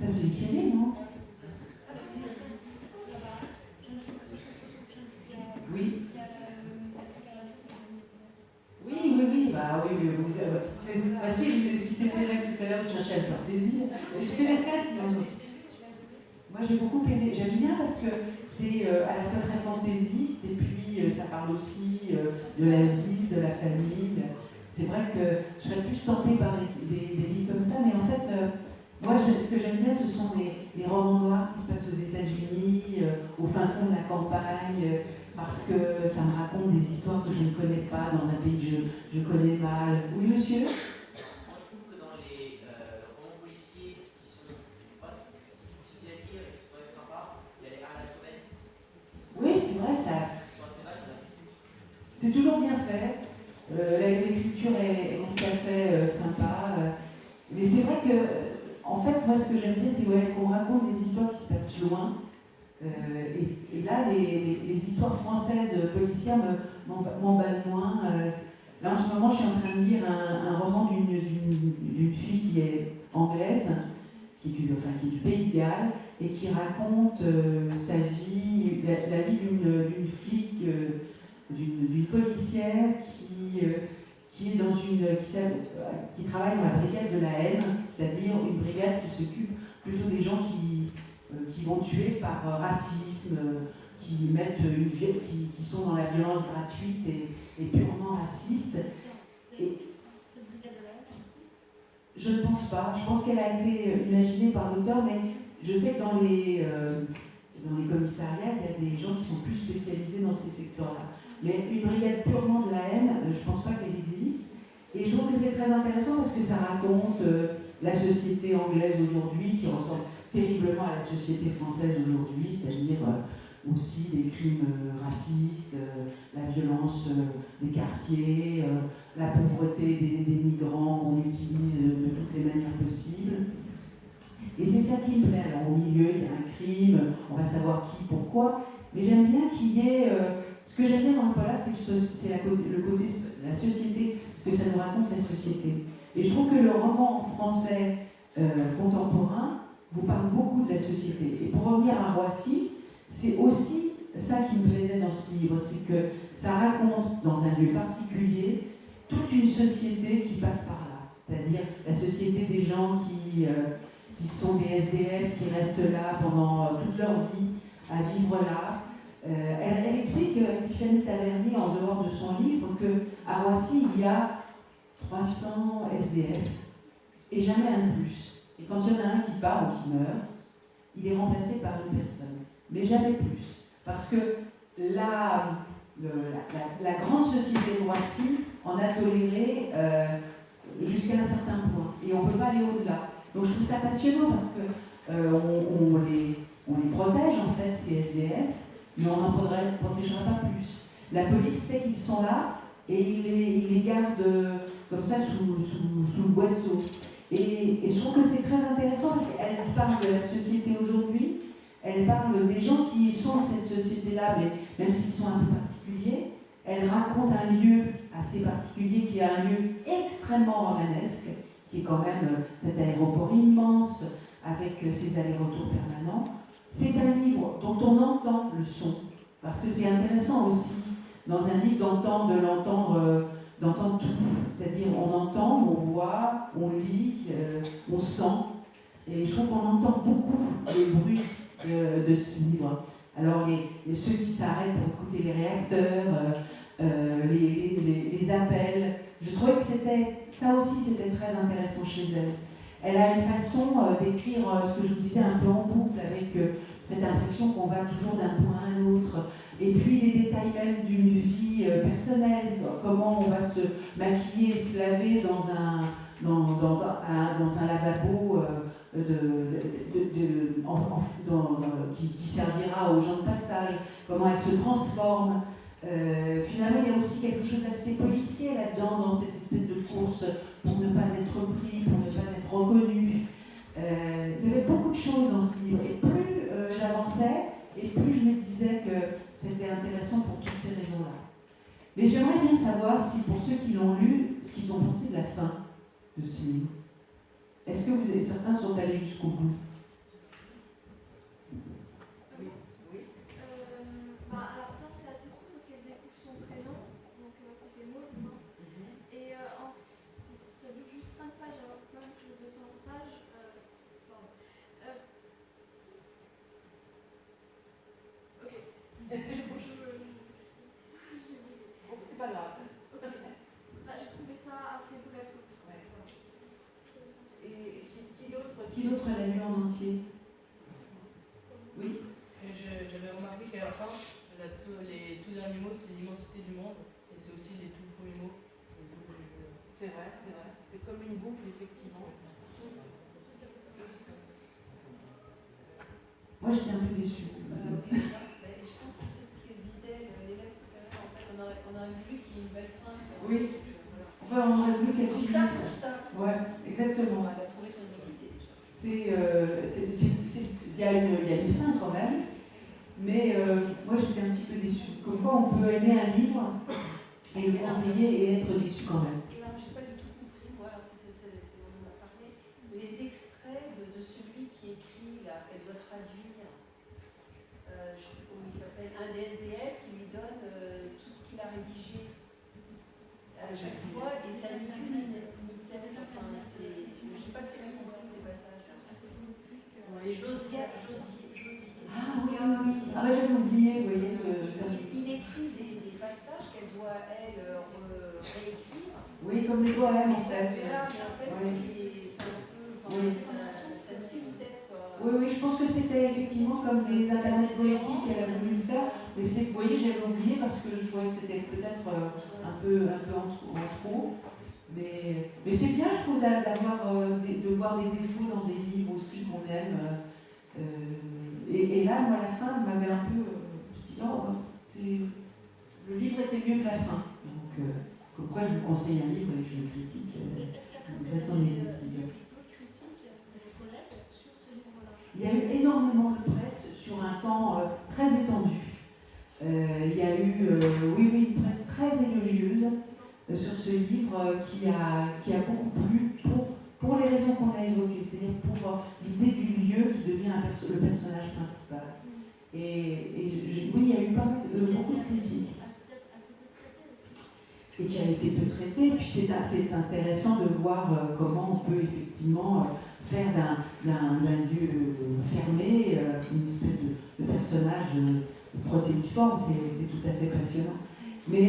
Ça se lit serré, non? Oui. Oui, bah oui, si, je vous ai cité Pérec tout à l'heure, je cherchais à le faire plaisir. Moi j'ai beaucoup aimé, j'aime bien parce que c'est à la fois très fantaisiste et puis ça parle aussi de la vie, de la famille. C'est vrai que je serais plus tentée par des livres comme ça, mais en fait, moi ce que j'aime bien ce sont des romans noirs qui se passent aux États-Unis, au fin fond de la campagne, parce que ça me raconte des histoires que je ne connais pas dans un pays que je connais mal. Oui, monsieur? Moi, je trouve que dans les romans policiers qui sont pas si difficiles à lire et qui sont quand même sympas, il y a les Harlan Coben. Oui, c'est vrai, ça. C'est toujours bien fait. L'écriture est tout à fait sympa. Mais c'est vrai que, en fait, moi, ce que j'aime bien, c'est qu'on raconte des histoires qui se passent loin. Et là, les histoires françaises policières m'emballent moins. Là, en ce moment, je suis en train de lire un roman d'une fille qui est anglaise, qui est du Pays de Galles, et qui raconte sa vie, la vie d'une flic, d'une policière qui travaille dans la brigade de la haine, c'est-à-dire une brigade qui s'occupe plutôt des gens qui vont tuer par racisme, qui sont dans la violence gratuite et purement raciste. Je ne pense pas. Je pense qu'elle a été imaginée par l'auteur, mais je sais que dans les commissariats, il y a des gens qui sont plus spécialisés dans ces secteurs-là. Mais une brigade purement de la haine, je ne pense pas qu'elle existe. Et je trouve que c'est très intéressant parce que ça raconte la société anglaise aujourd'hui qui ressemble terriblement à la société française d'aujourd'hui, c'est-à-dire aussi des crimes racistes, la violence des quartiers, la pauvreté des migrants qu'on utilise de toutes les manières possibles. Et c'est ça qui me plaît. Alors au milieu, il y a un crime, on va savoir qui, pourquoi, mais j'aime bien qu'il y ait... ce que j'aime bien dans le polar, c'est le côté la société, parce que ça nous raconte la société. Et je trouve que le roman français contemporain vous parle beaucoup de la société. Et pour revenir à Roissy, c'est aussi ça qui me plaisait dans ce livre, c'est que ça raconte dans un lieu particulier toute une société qui passe par là. C'est-à-dire la société des gens qui sont des SDF, qui restent là pendant toute leur vie, à vivre là. Elle explique, Tiffany Tavernier, en dehors de son livre, qu'à Roissy, il y a 300 SDF et jamais un de plus. Et quand il y en a un qui part ou qui meurt, il est remplacé par une personne, mais jamais plus. Parce que la grande société de Roissy en a toléré jusqu'à un certain point. Et on ne peut pas aller au-delà. Donc je trouve ça passionnant parce qu'on les protège, en fait, ces SDF, mais on n'en protégera pas plus. La police sait qu'ils sont là et il les garde comme ça sous le boisseau. Et je trouve que c'est très intéressant parce qu'elle parle de la société aujourd'hui, elle parle des gens qui sont dans cette société-là, mais même s'ils sont un peu particuliers, elle raconte un lieu assez particulier qui est un lieu extrêmement romanesque, qui est quand même cet aéroport immense avec ses allers-retours permanents. C'est un livre dont on entend le son, parce que c'est intéressant aussi dans un livre d'entendre tout, c'est-à-dire on entend, on voit, on lit, on sent, et je trouve qu'on entend beaucoup les bruits de ce livre. Alors ceux qui s'arrêtent pour écouter les réacteurs, les appels. Je trouvais que ça aussi c'était très intéressant chez elle. Elle a une façon d'écrire ce que je vous disais un peu en boucle, avec cette impression qu'on va toujours d'un point à un autre. Et puis les détails même d'une vie personnelle, comment on va se maquiller et se laver dans un lavabo qui servira aux gens de passage, comment elle se transforme. Finalement, il y a aussi quelque chose d'assez policier là-dedans, dans cette espèce de course pour ne pas être pris, pour ne pas être reconnu. Il y avait beaucoup de choses dans ce livre, et plus j'avançais, et plus je me disais que c'était intéressant pour toutes ces raisons-là. Mais j'aimerais bien savoir si, pour ceux qui l'ont lu, ce qu'ils ont pensé de la fin de ce livre. Est-ce que certains sont allés jusqu'au bout? À la fin, c'est assez cool parce qu'elle découvre son prénom, donc c'était Maud, non? Et ça dure juste 5 pages, alors que même sur 200 pages. Pardon. Ok. C'est pas grave. J'ai trouvé ça assez bref. Et qui d'autre l'a lu en entier? Oui. J'avais remarqué qu'à la fin, les tout derniers mots, c'est l'immensité du monde, et c'est aussi les tout premiers mots. C'est vrai, c'est vrai. C'est comme une boucle, effectivement. Moi, j'étais un peu déçue. Je pense que c'est ce que disait l'élève tout à l'heure. En fait, on aurait voulu qu'il y ait une belle fin. Oui. Enfin, on aurait voulu qu'elle finisse. Ça. Ouais, exactement. Elle a trouvé son identité déjà. Il y a une fin quand même, mais moi j'étais un petit peu déçue. Comme quoi on peut aimer un livre et le conseiller et être déçu quand même. Je n'ai pas du tout compris, moi, on en a parlé, les extraits de celui qui écrit, là, qu'elle doit traduire, je ne sais plus comment il s'appelle, un des SDF qui lui donne tout ce qu'il a rédigé à chaque fois, et ça lui donne une tête, enfin, je n'ai pas très bien compris ces passages. C'est Josier. Ah oui, oui. Ah bah j'avais oublié, vous voyez. Il écrit des passages qu'elle doit, elle, réécrire. Oui, comme des poèmes en fait. Mais en fait, c'est un peu. Oui. Ça me fait une tête, quoi. Oui, je pense que c'était effectivement comme des intermèdes poétiques qu'elle a voulu le faire. Mais vous voyez, j'avais oublié parce que je trouvais que c'était peut-être un peu en trop. Mais c'est bien, je trouve, de voir des défauts dans des livres aussi qu'on aime. Et là, moi, à la fin, je m'avais un peu dit, le livre était mieux que la fin. Donc, pourquoi je vous conseille un livre et que je le critique de façon négative. Il y a eu énormément de presse sur un temps très étendu. Il y a eu, une presse très élogieuse sur ce livre qui a beaucoup plu pour les raisons qu'on a évoquées, c'est-à-dire pour l'idée du lieu qui devient le personnage principal. Oui, il y a eu beaucoup de critiques. Et qui a été peu traité. Et puis c'est assez intéressant de voir comment on peut effectivement faire d'un lieu fermé une espèce de personnage protéiforme. C'est tout à fait passionnant. Mais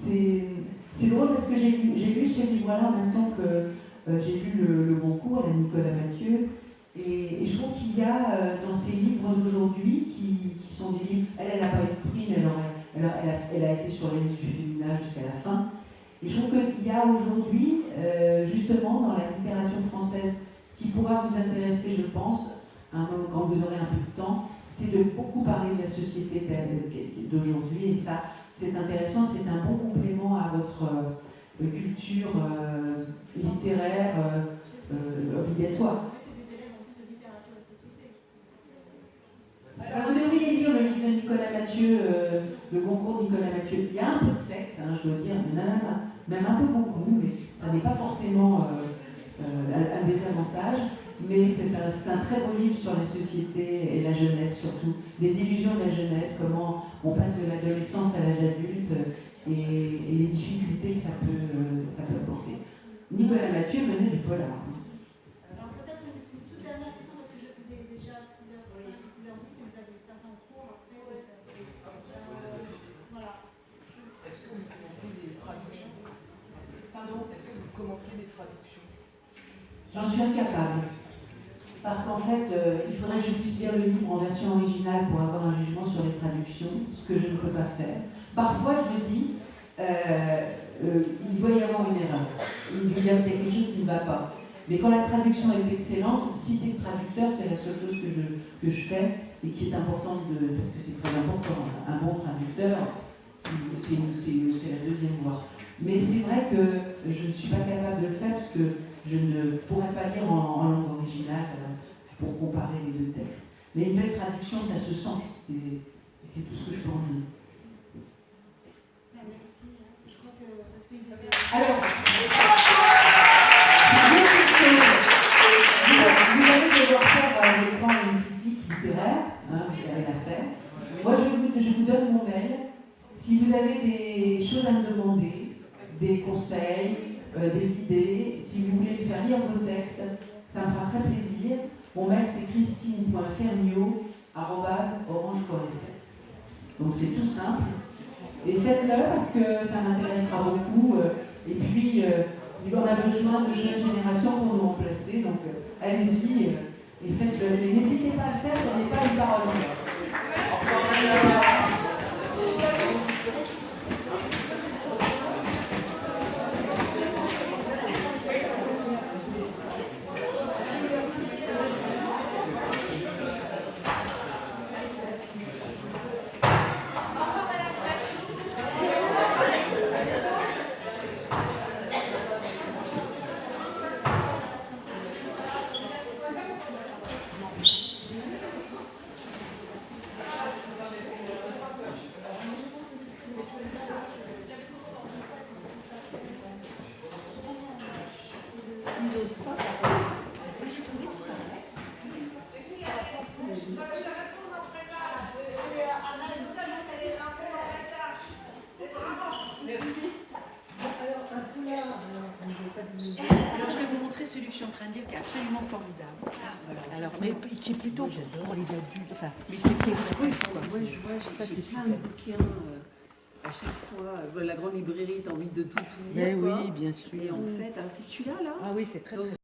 c'est drôle parce que j'ai lu ce livre-là en même temps que j'ai lu le Goncourt de Nicolas Mathieu. Et je trouve qu'il y a dans ces livres d'aujourd'hui, qui sont des livres, elle n'a pas eu de prix, mais elle a été sur les livres du féminin jusqu'à la fin. Et je trouve qu'il y a aujourd'hui, justement, dans la littérature française, qui pourra vous intéresser, je pense, à un moment quand vous aurez un peu de temps, c'est de beaucoup parler de la société d'aujourd'hui. Et ça, c'est intéressant, c'est un bon complément à votre culture littéraire obligatoire. Vous devriez lire le livre de Nicolas Mathieu, le Goncourt de Nicolas Mathieu. Il y a un peu de sexe, je dois dire, mais même un peu beaucoup, mais ça n'est pas forcément un désavantage. Mais c'est un très beau livre sur la société et la jeunesse surtout, des illusions de la jeunesse, comment on passe de l'adolescence à l'âge adulte et les difficultés que ça peut apporter. Nicolas Mathieu venait du polar. Alors peut-être une toute dernière question parce que je vais déjà 6h05, 6h10 et vous avez certains cours après. Voilà. commenter des traductions? J'en suis incapable. Parce qu'en fait, il faudrait que je puisse lire le livre en version originale pour avoir un jugement sur les traductions, ce que je ne peux pas faire. Parfois, je me dis, il doit y avoir une erreur. Il y a quelque chose qui ne va pas. Mais quand la traduction est excellente, citer le traducteur, c'est la seule chose que je fais et qui est importante, parce que c'est très important. Un bon traducteur, c'est la deuxième voie. Mais c'est vrai que je ne suis pas capable de le faire parce que je ne pourrais pas lire en langue originale pour comparer les deux textes. Mais une belle traduction, ça se sent. C'est tout ce que je peux en dire. Merci. Je crois que... Parce que alors, vous allez devoir faire, je crois, une critique littéraire, vous allez la faire. Moi, je vous donne mon mail. Si vous avez des choses à me demander, des conseils, des idées, si vous voulez me faire lire vos textes, ça me fera très plaisir. Mon mail, c'est christine.fermio@orange.fr. Donc c'est tout simple. Et faites-le parce que ça m'intéressera beaucoup. Et puis, on a besoin de jeunes générations pour nous remplacer. Donc allez-y et faites-le. Mais n'hésitez pas à le faire, ce n'est pas une parole. Alors je vais vous montrer celui que je suis en train de lire qui est absolument formidable. Voilà. Alors, mais qui est plutôt pour les adultes. Enfin, mais c'est pour moi je vois, j'ai plein de bouquins. À chaque fois, je vois la grande librairie, t'as envie de tout lire. Oui, bien sûr. Et en fait, c'est celui-là là. Ah oui, c'est très.